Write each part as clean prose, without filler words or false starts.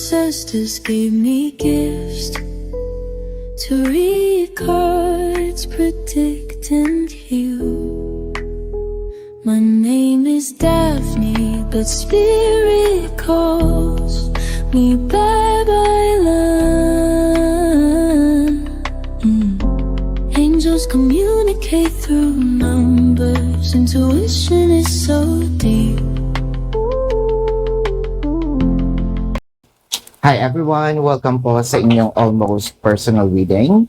ancestors gave me gifts to read cards, predict and heal. My name is Daphne, but spirit calls me Babylon. Angels communicate through numbers. Intuition is so deep. Hi everyone, welcome po sa inyong almost personal reading.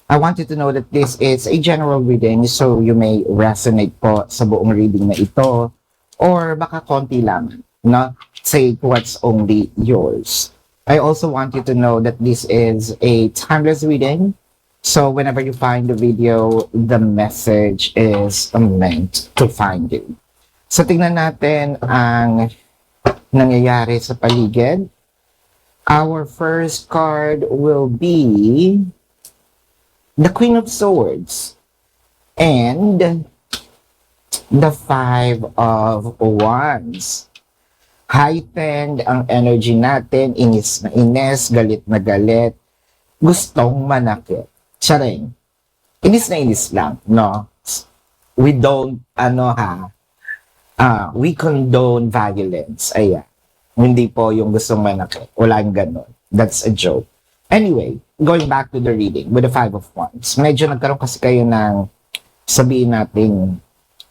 I want you to know that this is a general reading, so you may resonate po sa buong reading na ito or baka konti lang, no? Say what's only yours. I also want you to know that this is a timeless reading, so whenever you find the video, the message is meant to find you. So tingnan natin ang nangyayari sa paligid. Our first card will be the Queen of Swords and the Five of Wands. Heightened ang energy natin, inis na inis, galit na galit, gustong manakit. Charing. Inis na inis lang, no? We don't, we condone violence. Ayan. Hindi po yung gustong manakit. Walang ganon. That's a joke. Anyway, going back to the reading with the Five of Wands. Medyo nagkaroon kasi kayo ng sabihin nating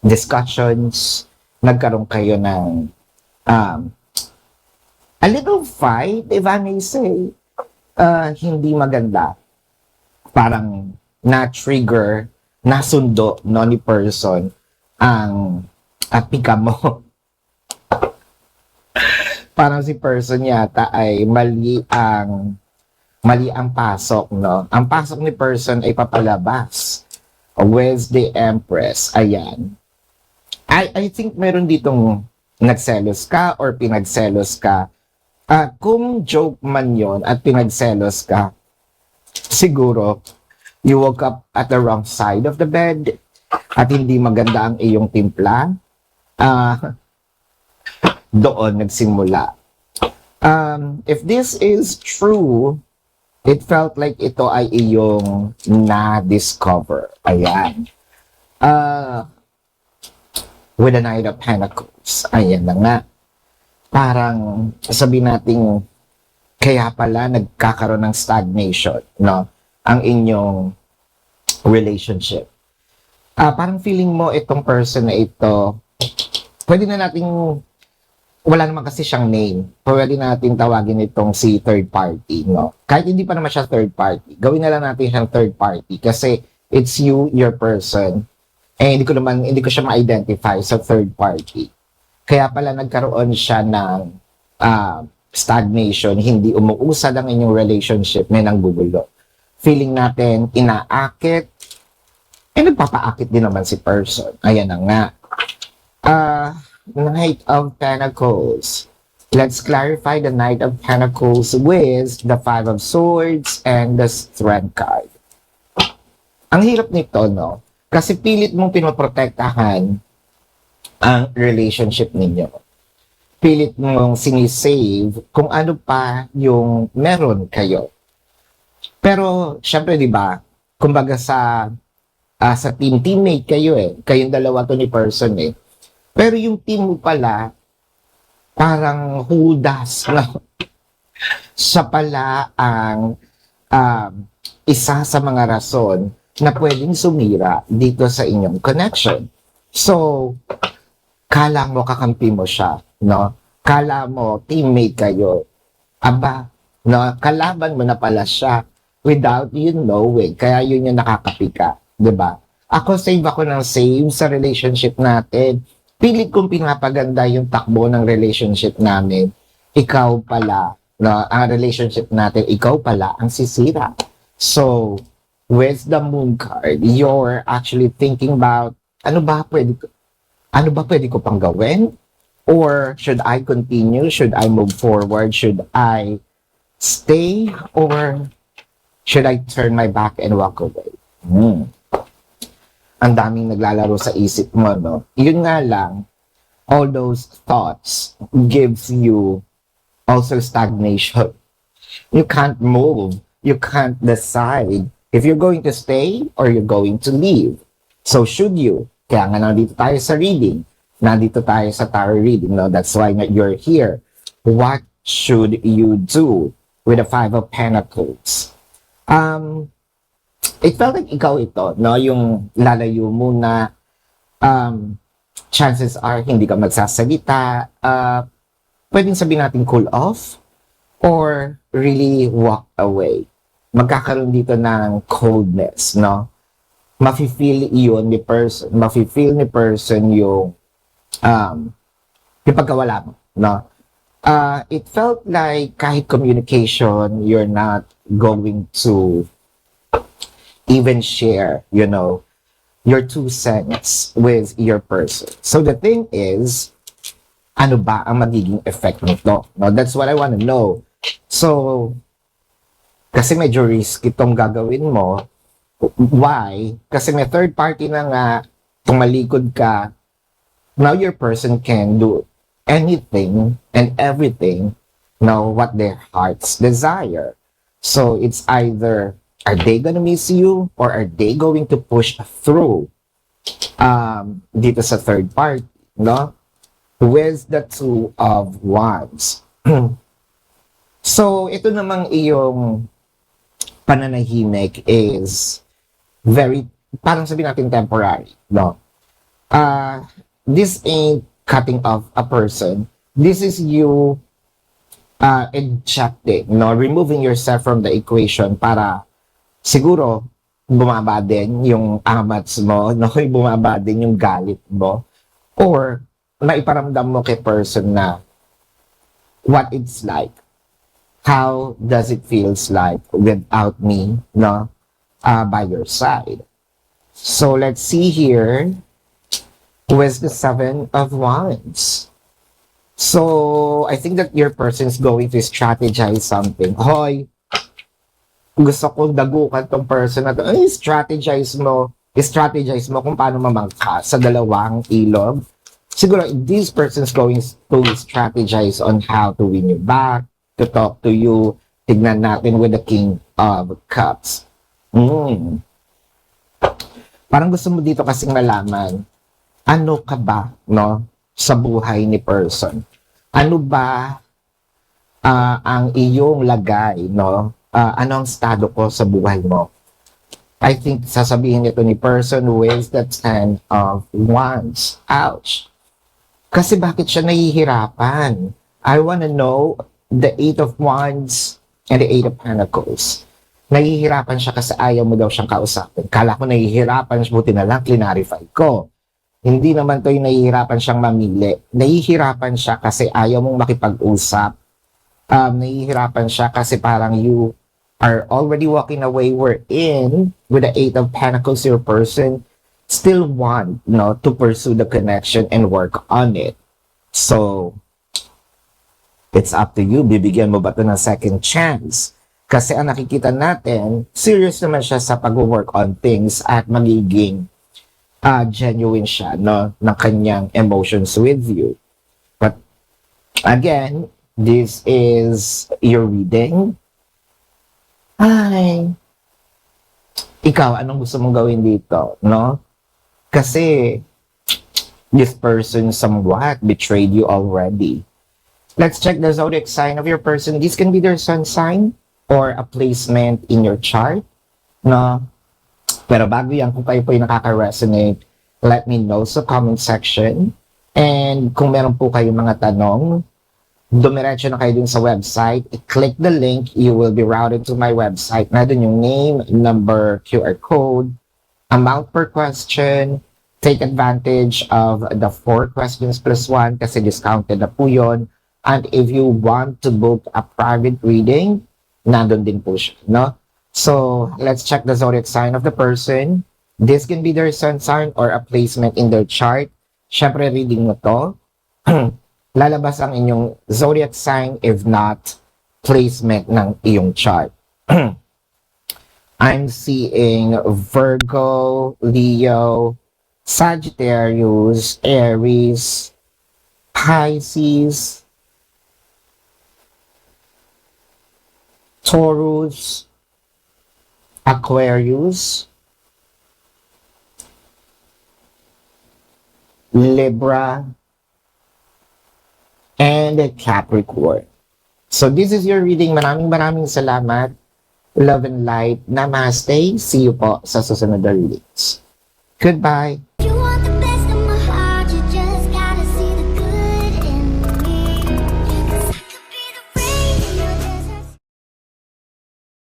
discussions. Nagkaroon kayo ng a little fight, if I may say. Hindi maganda. Parang na-trigger, nasundo, no, ni person ang pika mo. Parang si person yata ay mali ang pasok, no? Ang pasok ni person ay papalabas with the Empress. Ayan. I think meron ditong nagselos ka or pinagselos ka. Kung joke man yon at pinagselos ka, siguro you woke up at the wrong side of the bed at hindi maganda ang iyong timpla. Doon nagsimula. If this is true, it felt like ito ay iyong na-discover. Ayan. With the Knight of Pentacles. Ayan na nga. Parang sabihin natin, kaya pala nagkakaroon ng stagnation, no? Ang inyong relationship. Parang feeling mo itong person na ito, pwede na nating wala naman kasi siyang name. Pwede natin tawagin itong si third party, no? Kahit hindi pa naman siya third party, gawin na lang natin siyang third party kasi it's you, your person. Eh, hindi ko siya ma-identify sa third party. Kaya pala nagkaroon siya ng stagnation, hindi umuusad ang inyong relationship, may nanggugulo. Feeling natin, inaakit, nagpapaakit din naman si person. Ayan na nga. Knight of Pentacles. Let's clarify the Knight of Pentacles with the Five of Swords and the Strength card. Ang hirap nito, no? Kasi pilit mong pinoprotektahan ang relationship ninyo. Pilit mong sinisave kung ano pa yung meron kayo. Pero, syempre, di ba, kumbaga sa teammate kayo kayong dalawa to ni person Pero yung team mo pala, parang hudas na. Siya pala ang isa sa mga rason na pwedeng sumira dito sa inyong connection. So, kala mo kakampi mo siya, no? Kala mo teammate kayo. Aba, no? Kalaban mo na pala siya without you knowing. Kaya yun yung nakakapika, di ba? Ako save sa relationship natin. Pilit kong pinapaganda yung takbo ng relationship namin. Ikaw pala, no, ang relationship natin, ikaw pala ang sisira. So, with the Moon card, you're actually thinking about, ano ba pwede ko pang gawin? Or should I continue? Should I move forward? Should I stay? Or should I turn my back and walk away? Ang daming naglalaro sa isip mo, no? Yun nga lang, all those thoughts gives you Also stagnation. You can't move. You can't decide if you're going to stay or you're going to leave. So should you? Kaya nga nandito tayo sa reading. Nandito tayo sa tarot reading. No? That's why you're here. What should you do with the Five of Pentacles? It felt like ikaw ito, no? Yung lalayo muna, chances are hindi ka magsasalita, pwedeng sabihin natin cool off, or really walk away. Magkakaroon dito ng coldness, no? Mafe-feel yun ni person, mafe-feel ni person yung pagkawala mo, no? It felt like kahit communication, you're not going to even share, you know, your 2 cents with your person. So the thing is, ano ba ang magiging effect nito? No, that's what I want to know. So, kasi medyo risk itong gagawin mo. Why? Kasi may third party na nga, tumalikod ka, now your person can do anything and everything, know what their hearts desire. So it's either, are they gonna miss you or are they going to push through dito sa third party, no? With the Two of Wands. So, ito namang iyong pananahimik is very, parang sabihin natin temporary, no? This ain't cutting off a person. This is you ejecting, no? Removing yourself from the equation para siguro bumaba din yung amats mo, no? Bumaba din yung galit mo. Or maiparamdam mo kay person na what it's like. How does it feels like without me, no? By your side. So let's see here with the Seven of Wands. So I think that your person is going to strategize something. Hoy, gusto kong dagukan tong person na to. Ay, strategize mo kung paano mamangka sa dalawang ilog. Siguro, this person is going to strategize on how to win you back, to talk to you. Tignan natin with the King of Cups. Parang gusto mo dito kasing malaman, ano ka ba, no, sa buhay ni person? Ano ba ang iyong lagay, no? Ano ang estado ko sa buhay mo? I think sasabihin nito ni person with the Ten of Wands. Ouch! Kasi bakit siya nahihirapan? I wanna know the Eight of Wands and the Eight of Pentacles. Nahihirapan siya kasi ayaw mo daw siyang kausapin. Kala ko nahihirapan siya, buti na lang, clarify ko. Hindi naman to yung nahihirapan siyang mamili. Nahihirapan siya kasi ayaw mong makipag-usap. Nahihirapan siya kasi parang you are already walking away. We're in with the Eight of Pentacles, your person still want, no, to pursue the connection and work on it. So, it's up to you. Bibigyan mo ba ito ng second chance? Kasi ang nakikita natin, serious naman siya sa pag-work on things at magiging genuine siya, no, ng kanyang emotions with you. But, again, this is your reading. Ay, ikaw, anong gusto mong gawin dito, no? Kasi, this person somewhat betrayed you already. Let's check the zodiac sign of your person. This can be their sun sign or a placement in your chart, no? Pero bago yan, kung kayo po yung nakaka-resonate, let me know sa comment section. And kung meron po kayong mga tanong, dumiretso na kayo dun sa website, click the link, you will be routed to my website. Na dun yung name, number, QR code, amount per question. Take advantage of the 4 questions plus 1 kasi discounted na po yun. And if you want to book a private reading, nandun din po siya, no? So, let's check the zodiac sign of the person. This can be their sun sign or a placement in their chart. Syempre, reading mo to. Lalabas ang inyong zodiac sign if not placement ng iyong chart. I'm seeing Virgo, Leo, Sagittarius, Aries, Pisces, Taurus, Aquarius, Libra, and Capricorn. So this is your reading. Maraming salamat. Love and light. Namaste. See you po sa susunod na readings. Goodbye.